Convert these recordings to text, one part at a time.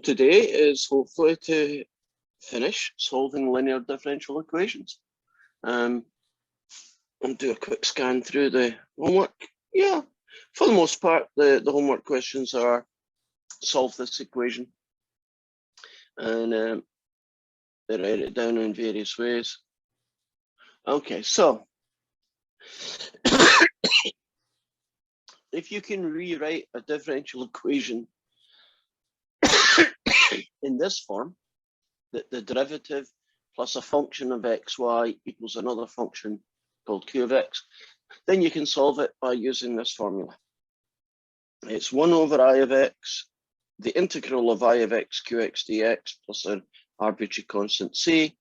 today is hopefully to finish solving linear differential equations. And do a quick scan through the homework. Yeah, for the most part, the homework questions are solve this equation. And they write it down in various ways. Okay, so if you can rewrite a differential equation in this form, that the derivative plus a function of xy equals another function called q of x, then you can solve it by using this formula. It's 1 over I of x, the integral of I of x qx dx plus an arbitrary constant c,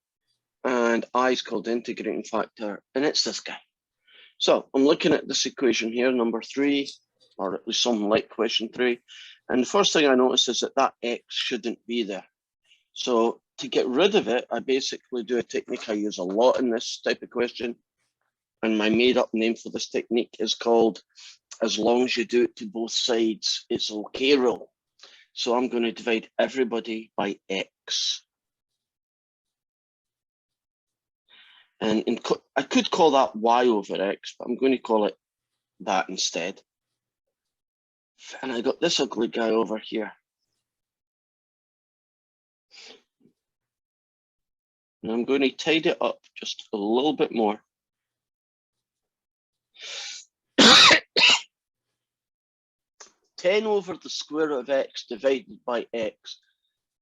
and I is called the integrating factor, and it's this guy. So I'm looking at this equation here, number 3, or at least something like question 3. And the first thing I notice is that that x shouldn't be there. So to get rid of it, I basically do a technique I use a lot in this type of question. And my made up name for this technique is called, as long as you do it to both sides, it's okay rule. So I'm going to divide everybody by x. And I could call that y over x, but I'm going to call it that instead. And I got this ugly guy over here. And I'm going to tidy it up just a little bit more. Ten over the square root of x divided by x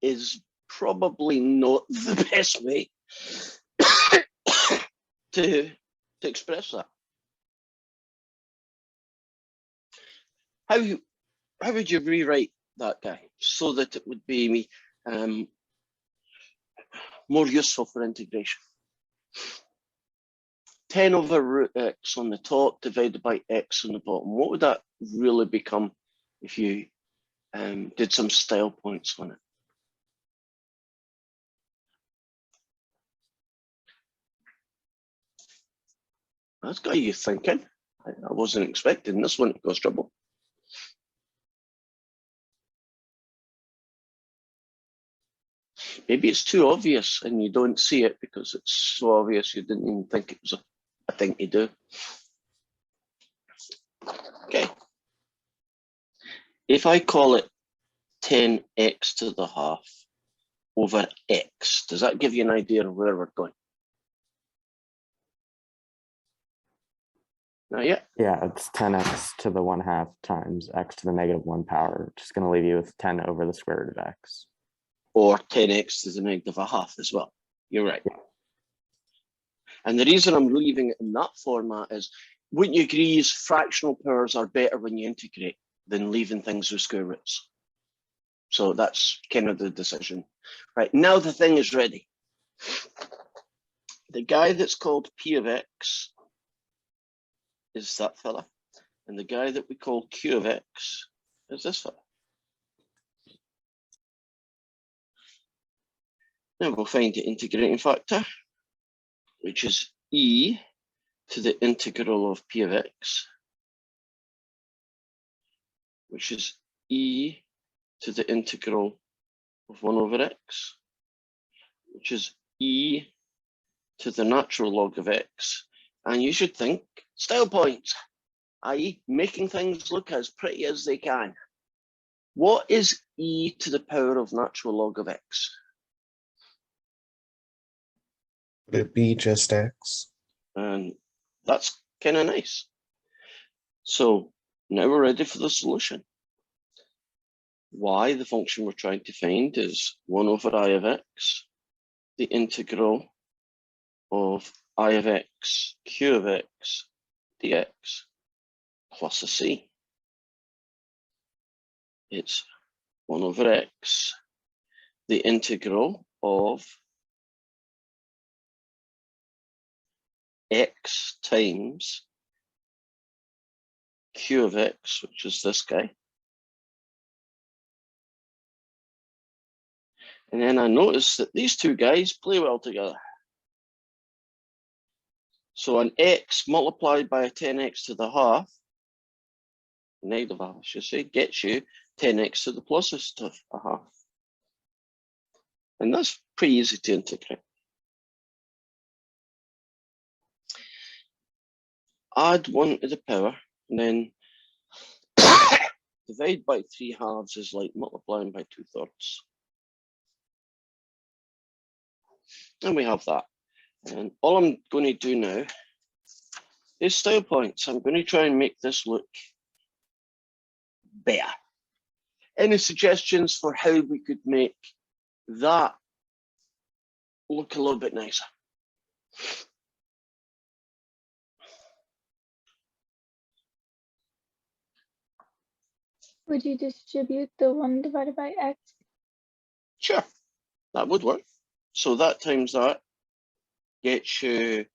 is probably not the best way to express that. How would you rewrite that guy so that it would be more useful for integration? 10 over root x on the top divided by x on the bottom. What would that really become if you did some style points on it? That's got you thinking. I wasn't expecting this one to cause trouble. Maybe it's too obvious and you don't see it because it's so obvious you didn't even think it was a thing to do. Okay. If I call it 10x to the half over x, does that give you an idea of where we're going? Not yet? Yeah, it's 10x to the 1/2 times x to the -1 power, which is going to leave you with 10 over the square root of x. Or 10x to the -1/2 as well. You're right. Yeah. And the reason I'm leaving it in that format is, wouldn't you agree fractional powers are better when you integrate than leaving things with square roots? So that's kind of the decision. Right, now the thing is ready. The guy that's called P of x is that fella. And the guy that we call Q of x is this fella. Now we'll find the integrating factor, which is e to the integral of P of x, which is e to the integral of 1 over x, which is e to the natural log of x. And you should think style points, i.e. making things look as pretty as they can. What is e to the power of natural log of x? Would it be just x? And that's kind of nice. So now we're ready for the solution. Y, the function we're trying to find, is 1 over I of x, the integral of I of x, q of x, dx, plus a c. It's 1 over x, the integral of x times q of x, which is this guy. And then I notice that these two guys play well together. So an x multiplied by a 10x to the half, negative half I should say, gets you 10x to the pluses of a half. And that's pretty easy to integrate. Add 1 to the power, and then divide by 3/2 is like multiplying by 2/3. And we have that. And all I'm going to do now is style points. I'm going to try and make this look better. Any suggestions for how we could make that look a little bit nicer? Would you distribute the 1 divided by x? Sure, that would work. So that times that gets you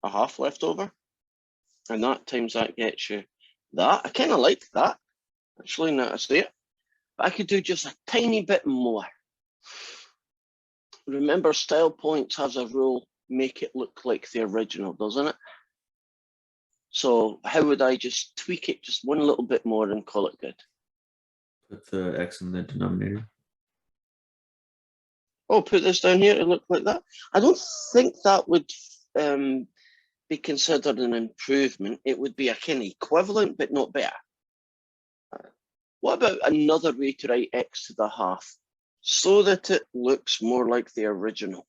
a half left over. And that times that gets you that. I kind of like that, actually, now I see it. But I could do just a tiny bit more. Remember, style points has a rule, make it look like the original, doesn't it? So how would I just tweak it just one little bit more and call it good? Put the x in the denominator. Oh, put this down here to look like that. I don't think that would be considered an improvement. It would be a kind of equivalent, but not better. What about another way to write x to the half so that it looks more like the original?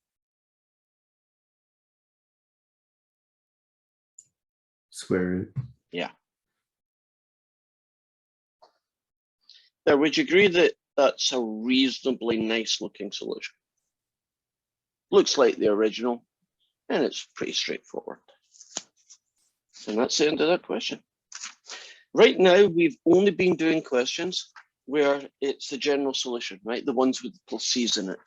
Square root. Yeah. Now, would you agree that that's a reasonably nice looking solution? Looks like the original, and it's pretty straightforward. And that's the end of that question. Right now, we've only been doing questions where it's the general solution, right? The ones with plus C's in it.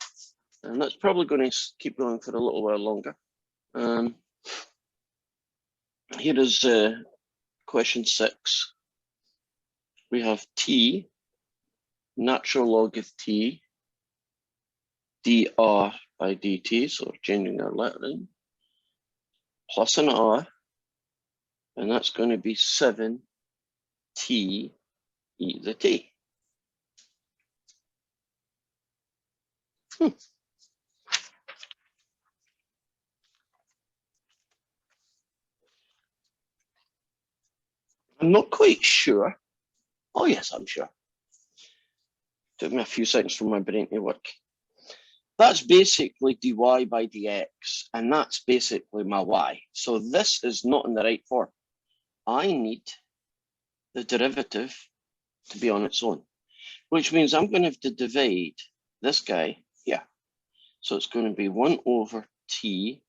And that's probably going to keep going for a little while longer. Here is question 6. We have t, natural log of t, dr by dt, so changing our lettering, plus an r, and that's going to be 7t e to the t. I'm not quite sure. Oh yes, I'm sure. Took me a few seconds for my brain to work. That's basically dy by dx, and that's basically my y. So this is not in the right form. I need the derivative to be on its own, which means I'm going to have to divide this guy here. So it's going to be 1 over t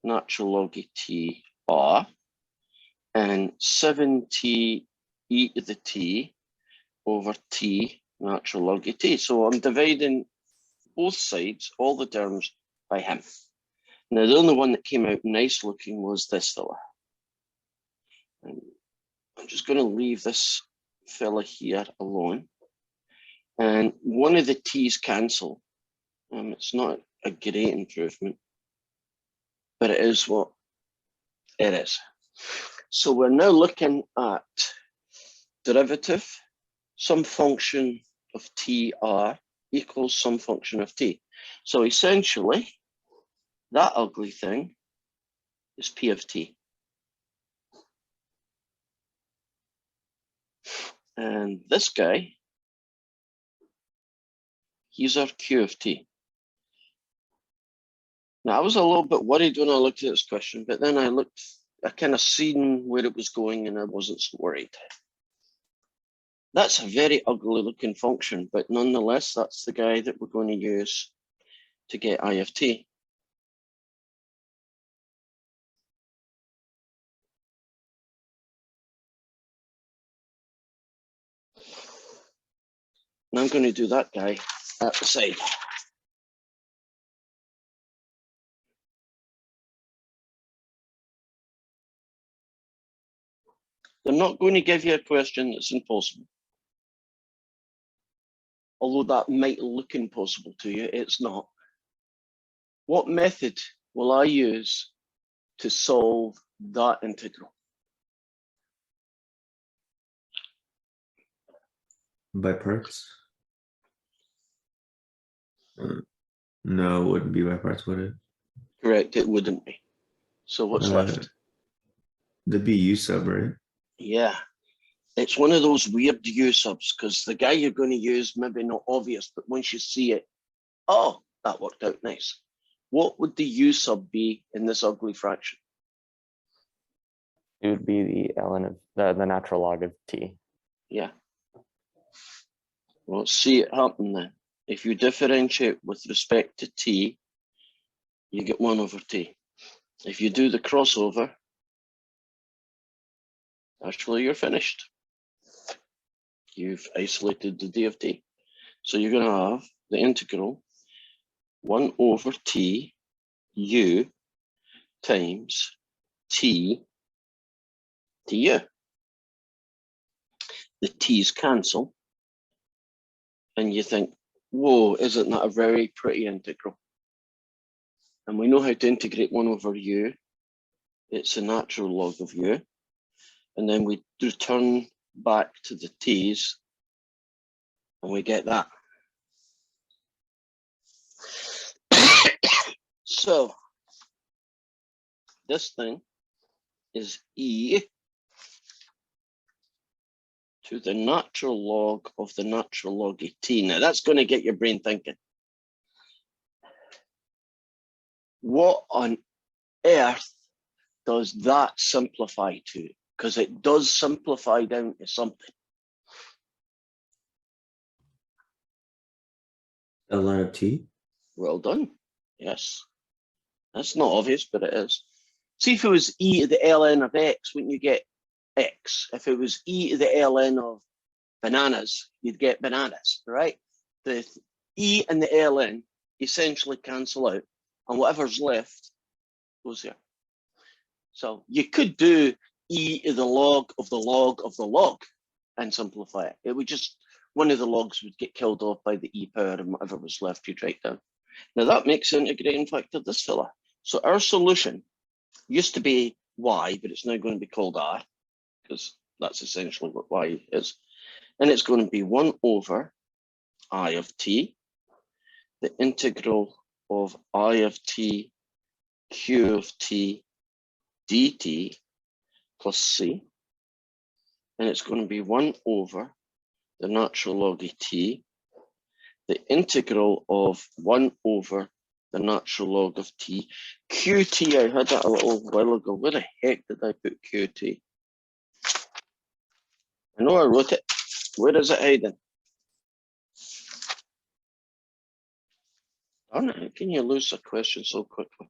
natural log of t r and 7t e to the t over t natural log of t. So I'm dividing both sides, all the terms, by him. Now, the only one that came out nice looking was this fella. And I'm just going to leave this fella here alone. And one of the t's cancel. It's not a great improvement, but it is what it is. So we're now looking at derivative, some function of tr equals some function of t. So essentially, that ugly thing is p of t. And this guy, he's our q of t. Now, I was a little bit worried when I looked at this question, but then I kind of seen where it was going and I wasn't so worried. That's a very ugly looking function, but nonetheless, that's the guy that we're going to use to get I of t. And I'm going to do that guy at the side. They're not going to give you a question that's impossible. Although that might look impossible to you, it's not. What method will I use to solve that integral? By parts. No, it wouldn't be by parts, would it? Correct, it wouldn't be. So what's left? The BU sub, right? Yeah, it's one of those weird U subs because the guy you're going to use maybe not obvious, but once you see it, oh, that worked out nice. What would the U sub be in this ugly fraction? It would be the ln of the natural log of t. Yeah. Well, let's see it happen then. If you differentiate with respect to t, you get 1 over t. If you do the crossover, actually you're finished. You've isolated the d of t. So you're going to have the integral 1 over t u times t du. The t's cancel. And you think, whoa, isn't that a very pretty integral? And we know how to integrate 1 over u. It's a natural log of u. And then we return back to the t's and we get that. So this thing is e to the natural log of the natural log of t. Now that's going to get your brain thinking. What on earth does that simplify to? Because it does simplify down to something. ln of t. Well done. Yes. That's not obvious, but it is. See, if it was e to the ln of x, wouldn't you get x? If it was e to the ln of bananas, you'd get bananas, right? The e and the ln essentially cancel out, and whatever's left goes there. So you could do e to the log of the log of the log and simplify it. It would just, one of the logs would get killed off by the e power and whatever was left you'd write down. Now that makes the integrating factor this fella. So our solution used to be y, but it's now going to be called r, because that's essentially what y is. And it's going to be 1 over I of t, the integral of I of t, q of t, dt plus c. And it's going to be 1 over the natural log of t, the integral of 1 over the natural log of t. Qt, I had that a little while ago. Where the heck did I put qt? I know I wrote it. Where is it hiding? Darn it, how can you lose a question so quickly?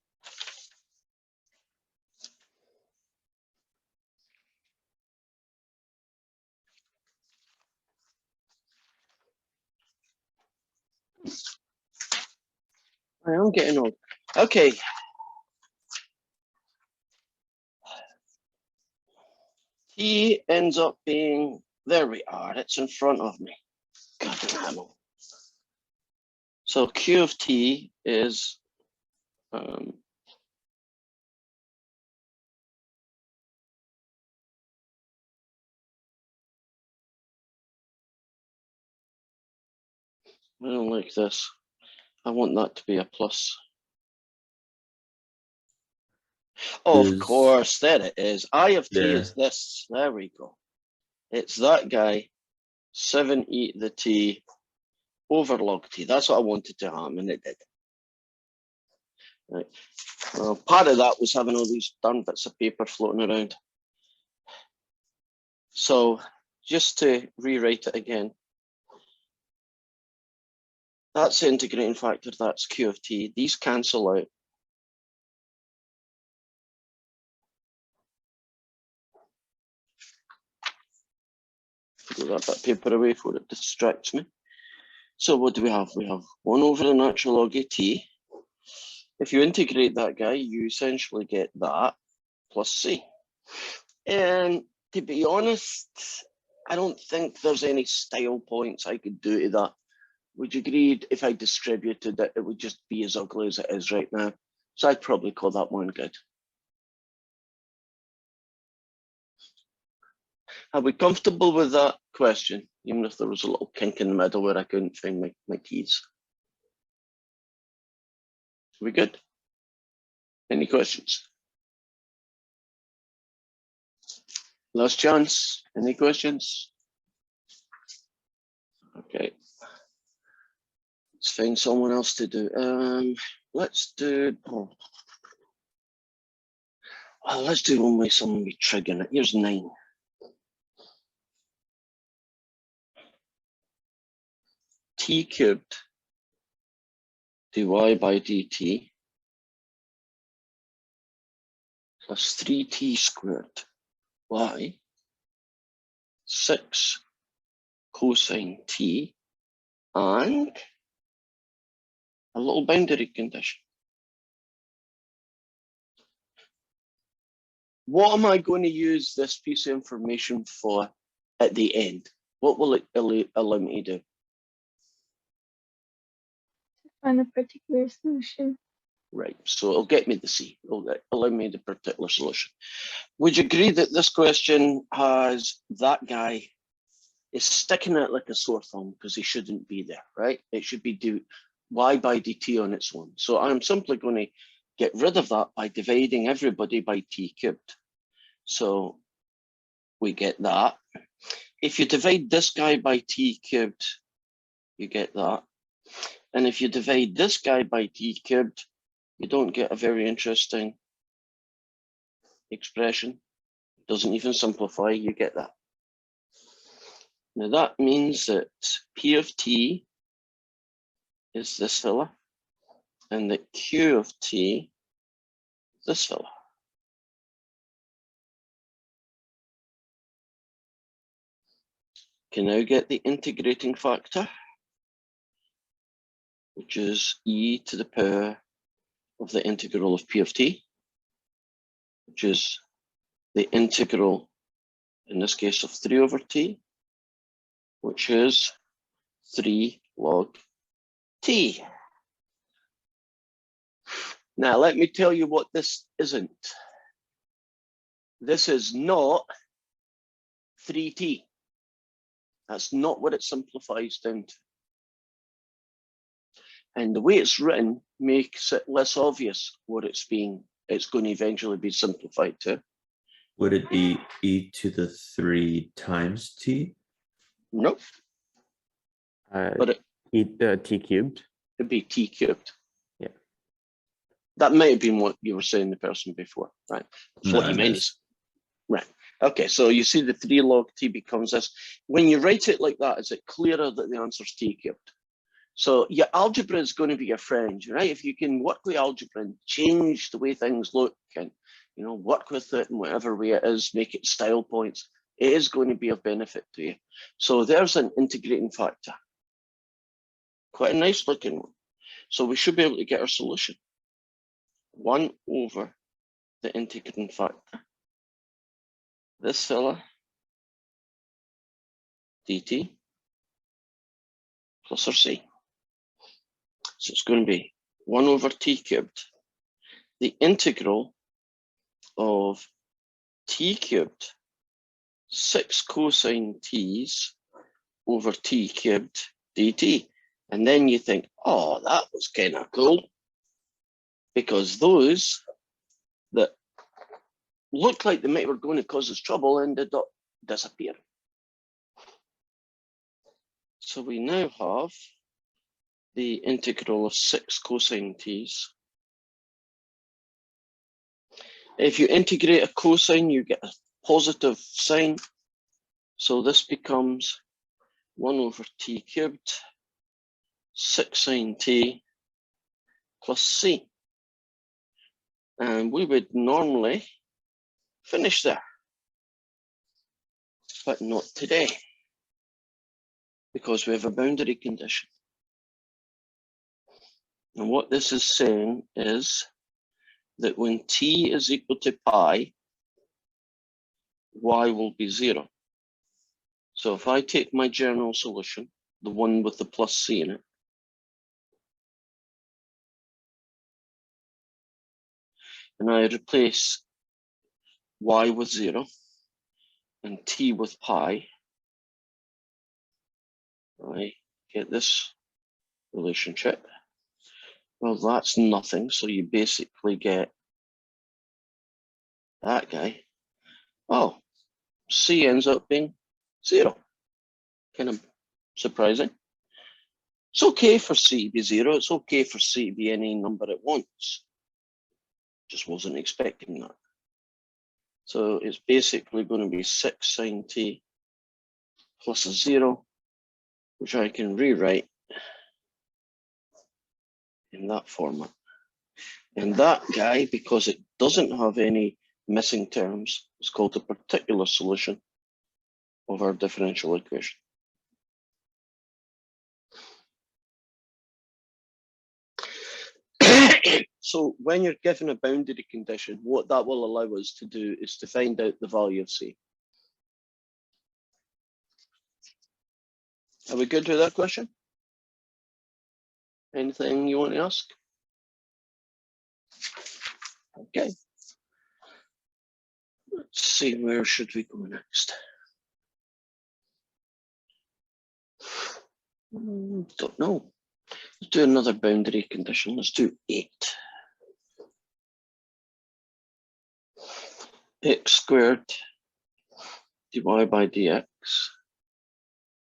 I am getting old. Okay. T ends up being, there we are, it's in front of me. God damn it. So Q of T is I don't like this. I want that to be a plus. Oh, of course, there it is. I of T is this. There we go. It's that guy, 7e to the T over log T. That's what I wanted to happen, and it did. Right. Well, part of that was having all these darn bits of paper floating around. So just to rewrite it again, that's the integrating factor, that's Q of T. These cancel out. Put that bit of paper away before it distracts me. So what do we have? We have 1 over the natural log of T. If you integrate that guy, you essentially get that plus C. And to be honest, I don't think there's any style points I could do to that. Would you agree if I distributed it, it would just be as ugly as it is right now? So I'd probably call that one good. Are we comfortable with that question? Even if there was a little kink in the middle where I couldn't find my keys. We good? Any questions? Last chance. Any questions? Okay. Let's find someone else to do. Let's do. Oh. Well, let's do one with someone with triggering it. Here's 9. T cubed dy by dt plus 3t squared y 6 cosine t and a little boundary condition. What am I going to use this piece of information for at the end? What will it allow me to do? Find a particular solution. Right, so it'll get me the C. It'll allow me the particular solution. Would you agree that this question has that guy is sticking out like a sore thumb because he shouldn't be there, right? It should be do y by dt on its own. So I'm simply going to get rid of that by dividing everybody by t cubed. So we get that. If you divide this guy by t cubed, you get that. And if you divide this guy by t cubed, you don't get a very interesting expression. It doesn't even simplify, you get that. Now that means that P of t is this fella, and that Q of t is this fella. Can now get the integrating factor, which is e to the power of the integral of P of t, which is the integral, in this case, of 3 over t, which is 3 log t. Now, let me tell you what this isn't. This is not 3t. That's not what it simplifies down to. And the way it's written makes it less obvious what it's going to eventually be simplified to. Would it be e to the 3 times t? Nope, but T cubed. it'd be t cubed. Yeah. That might have been what you were saying the person before, right? That's No, what I you meant. missed. Right. Okay, so you see the 3 log t becomes this. When you write it like that, is it clearer that the answer is t cubed? So your algebra is going to be your friend, right? If you can work with algebra and change the way things look and, you know, work with it in whatever way it is, make it style points, it is going to be of benefit to you. So there's an integrating factor. Quite a nice looking one. So we should be able to get our solution. 1 over the integrating factor. This fella, dt, plus our c. So it's going to be 1 over t cubed. The integral of t cubed 6 cosine t's over t cubed dt. And then you think, oh, that was kind of cool. Because those that looked like they were going to cause us trouble ended up disappearing. So we now have the integral of 6 cosine t's. If you integrate a cosine, you get a positive sign. So this becomes 1 over t cubed, 6 sine t plus c. And we would normally finish there, but not today, because we have a boundary condition. And what this is saying is that when t is equal to pi, y will be 0. So if I take my general solution, the one with the plus c in it, and I replace y with 0 and t with pi, I get this relationship. Well, that's nothing. So you basically get that guy. Oh, C ends up being 0. Kind of surprising. It's okay for C to be 0. It's okay for C to be any number it wants. Just wasn't expecting that. So it's basically going to be 6 sine t plus a 0, which I can rewrite in that format. And that guy, because it doesn't have any missing terms, is called the particular solution of our differential equation. So when you're given a boundary condition, what that will allow us to do is to find out the value of C. Are we good with that question? Anything you want to ask? Okay. Let's see, where should we go next? Don't know. Let's do another boundary condition. Let's do 8. X squared dy by dx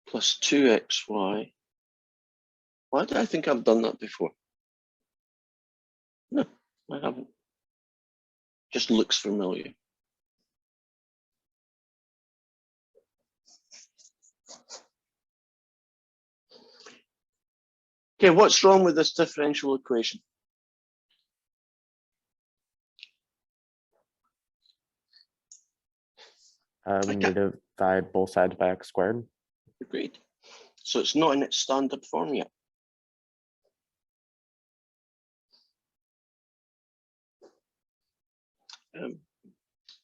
plus 2xy. Why do I think I've done that before? No, I haven't. Just looks familiar. Okay, what's wrong with this differential equation? We need to divide both sides by x squared. Agreed. So it's not in its standard form yet.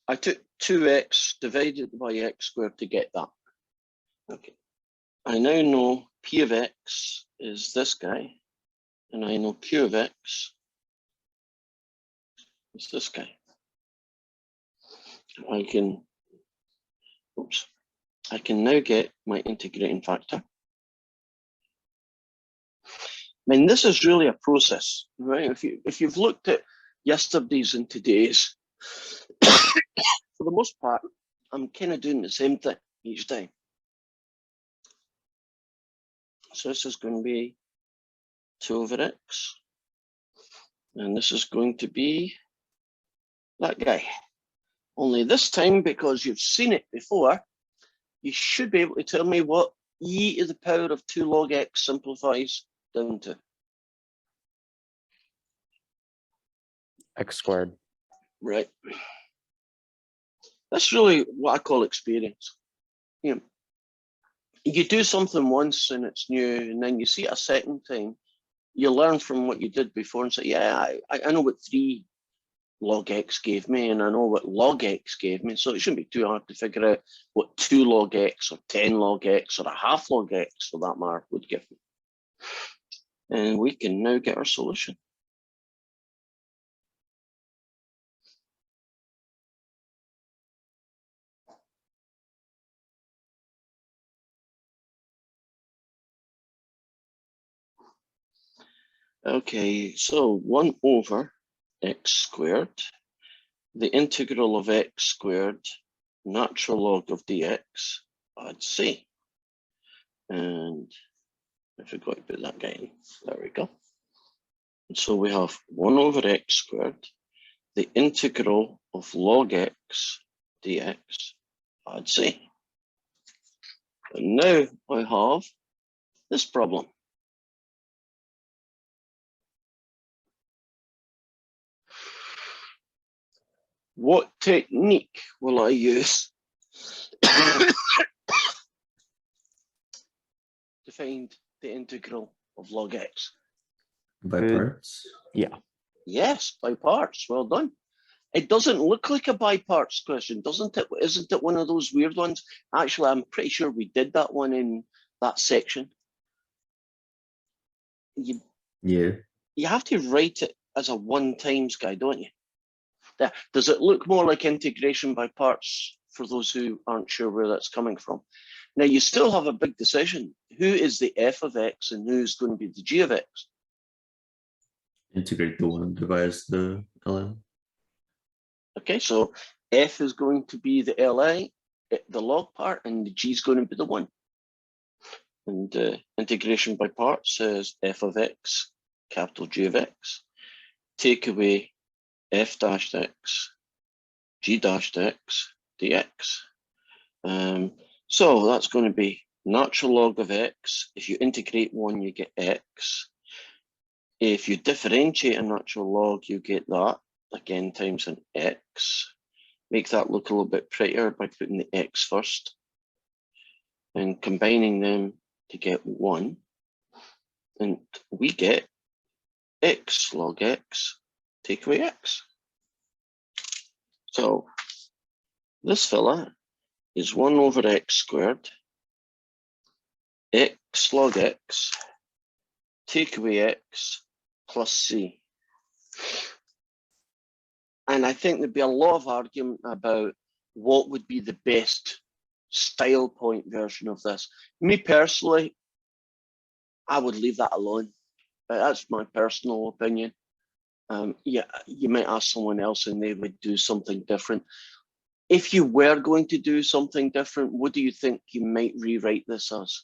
I took 2x divided by x squared to get that. Okay. I now know p of x is this guy, and I know q of x is this guy. I can now get my integrating factor. I mean, this is really a process, right? If you've looked at yesterday's and today's, for the most part, I'm kind of doing the same thing each time. So this is going to be 2 over x, and this is going to be that guy. Only this time, because you've seen it before, you should be able to tell me what e to the power of 2 log x simplifies down to. X squared. Right. That's really what I call experience. You know, you do something once and it's new, and then you see it a second time, you learn from what you did before and say, yeah, I know what 3 log x gave me, and I know what log x gave me, so it shouldn't be too hard to figure out what 2 log x or 10 log x or a half log x, for that matter, would give me. And we can now get our solution. Okay, so 1 over x squared, the integral of x squared, natural log of dx, I'd C. And I forgot to put that guy in. There we go. And so we have 1 over x squared, the integral of log x dx, I'd C. And now I have this problem. What technique will I use to find the integral of log x? By Good. parts. Yeah. Yes, by parts. Well done. It doesn't look like a by parts question, doesn't it? Isn't it one of those weird ones? Actually, I'm pretty sure we did that one in that section. Yeah. You have to write it as a 1 times guy, don't you? Does it look more like integration by parts for those who aren't sure where that's coming from? Now, you still have a big decision. Who is the f of x and who's going to be the g of x? Integrate the 1 divides the ln. Okay, so f is going to be the li, the log part, and the g is going to be the 1. And integration by parts says f of x, capital G of x, take away f dashed x, g dashed x, dx. So that's going to be natural log of x. If you integrate 1, you get x. If you differentiate a natural log, you get that, again, times an x. Make that look a little bit prettier by putting the x first and combining them to get 1. And we get x log x, take away x. So this fella is 1 over x squared, x log x, take away x, plus c. And I think there'd be a lot of argument about what would be the best style point version of this. Me personally, I would leave that alone. That's my personal opinion. Yeah, you might ask someone else and they would do something different. If you were going to do something different, what do you think you might rewrite this as?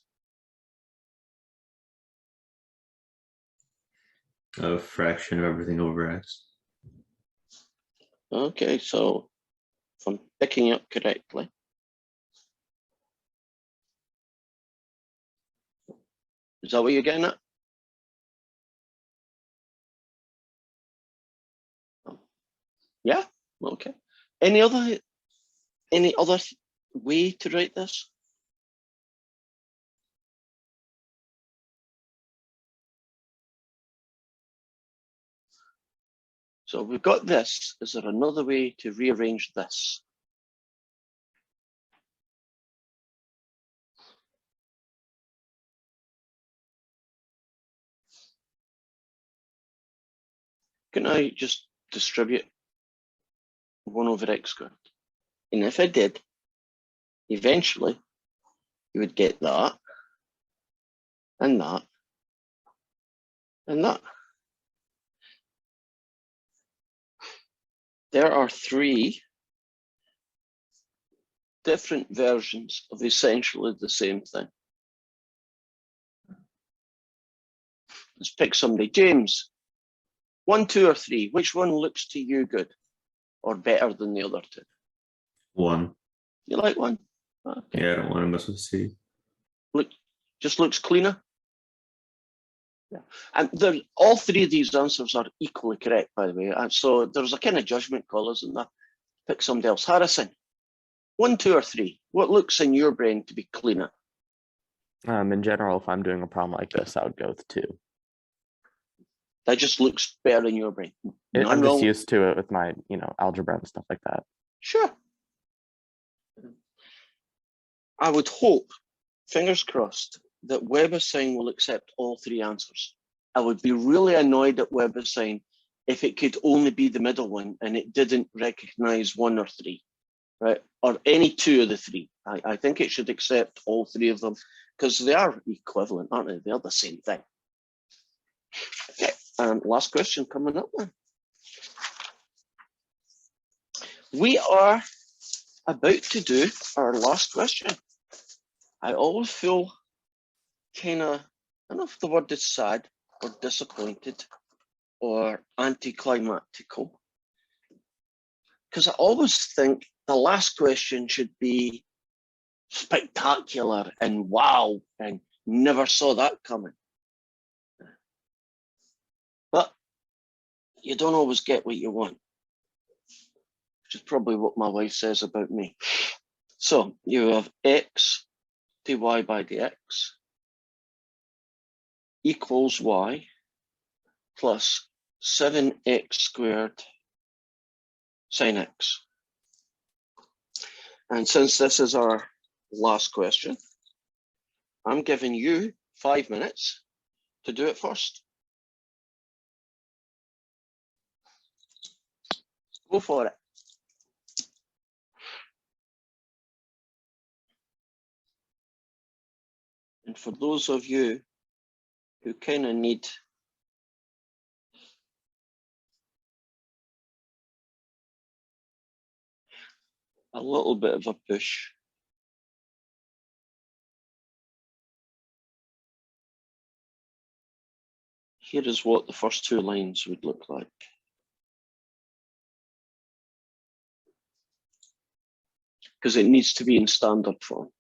A fraction of everything over x. Okay, so if I'm picking up correctly, is that what you're getting at? Yeah, okay. Any other way to write this? So we've got this. Is there another way to rearrange this? Can I just distribute 1 over x squared? And if I did, eventually you would get that, and that, and that. There are 3 different versions of essentially the same thing. Let's pick somebody. James, 1, 2, or 3. Which one looks to you good or better than the other 2? 1. You like 1? Okay. Yeah, I don't want to mess with c. Look, just looks cleaner. Yeah, and all 3 of these answers are equally correct, by the way. And so there's a kind of judgment call, isn't there? Pick somebody else. Harrison, 1, 2, or 3. What looks in your brain to be cleaner? In general, if I'm doing a problem like this, I would go with 2. That just looks better in your brain. I'm None just wrong. used to it with my, algebra and stuff like that. Sure. I would hope, fingers crossed, that WebAssign will accept all 3 answers. I would be really annoyed at WebAssign if it could only be the middle one and it didn't recognize 1 or 3, right? Or any 2 of the 3. I think it should accept all 3 of them because they are equivalent, aren't they? They are the same thing. Okay, last question coming up then. We are about to do our last question. I always feel kind of, I don't know if the word is sad or disappointed or anticlimactical, because I always think the last question should be spectacular and wow and never saw that coming. But you don't always get what you want, which is probably what my wife says about me. So you have x dy by dx equals y plus 7x squared sine x. And since this is our last question, I'm giving you 5 minutes to do it first. Go for it. And for those of you who kind of need a little bit of a push. Here is what the first two lines would look like. Because it needs to be in standard form.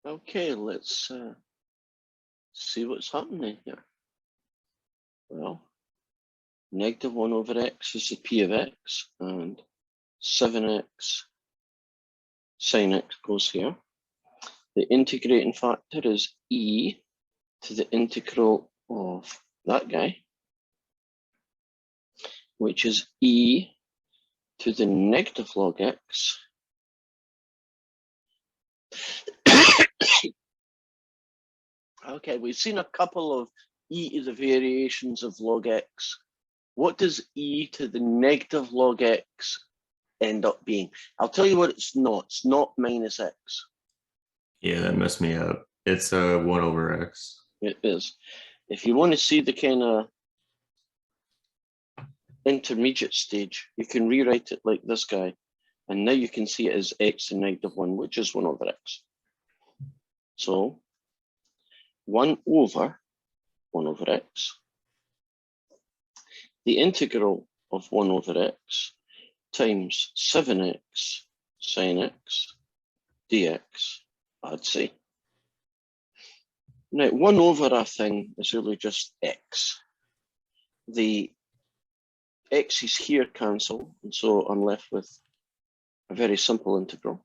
Okay, let's see what's happening here. Well, -1 over x is the p of x, and 7x sine x goes here. The integrating factor is e to the integral of that guy, which is e to the negative log x. Okay, we've seen a couple of e to the variations of log x. What does e to the negative log x end up being? I'll tell you what it's not. It's not minus x. Yeah, that messed me up. It's 1 over x. It is. If you want to see the kind of intermediate stage, you can rewrite it like this guy. And now you can see it as x to -1, which is 1 over x. So 1 over x, the integral of 1 over x times 7x sine x dx, I'd say. Now, 1 over a thing is really just x. The x's here cancel, and so I'm left with a very simple integral.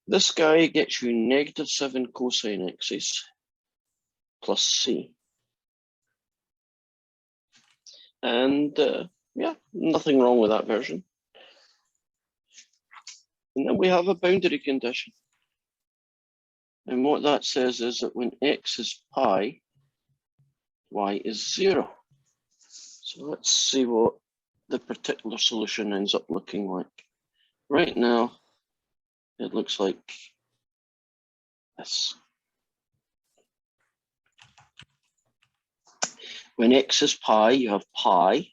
This guy gets you -7 cosine x's plus c. And yeah, nothing wrong with that version. And then we have a boundary condition. And what that says is that when x is pi, y is 0. So let's see what the particular solution ends up looking like. Right now, it looks like this. When x is pi, you have pi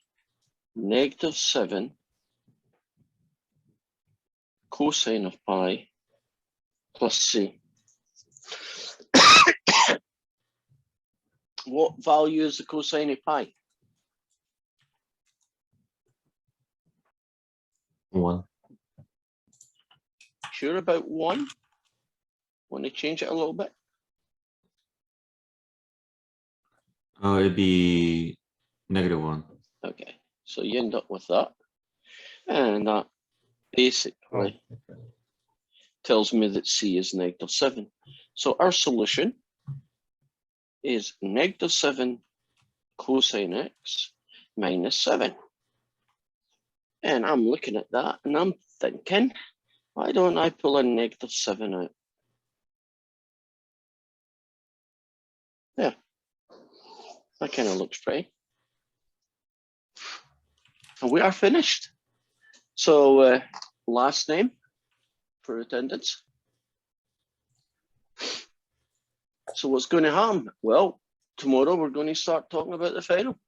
-7 cosine of pi plus c. What value is the cosine of pi? 1. Sure about 1? Want to change it a little bit? Oh, it'd be -1. Okay, so you end up with that. And that basically tells me that c is -7. So our solution is -7 cosine x minus 7. And I'm looking at that and I'm thinking, why don't I pull a -7 out? Yeah, that kind of looks pretty. And we are finished. So last name for attendance. So what's going to happen? Well, tomorrow we're going to start talking about the final.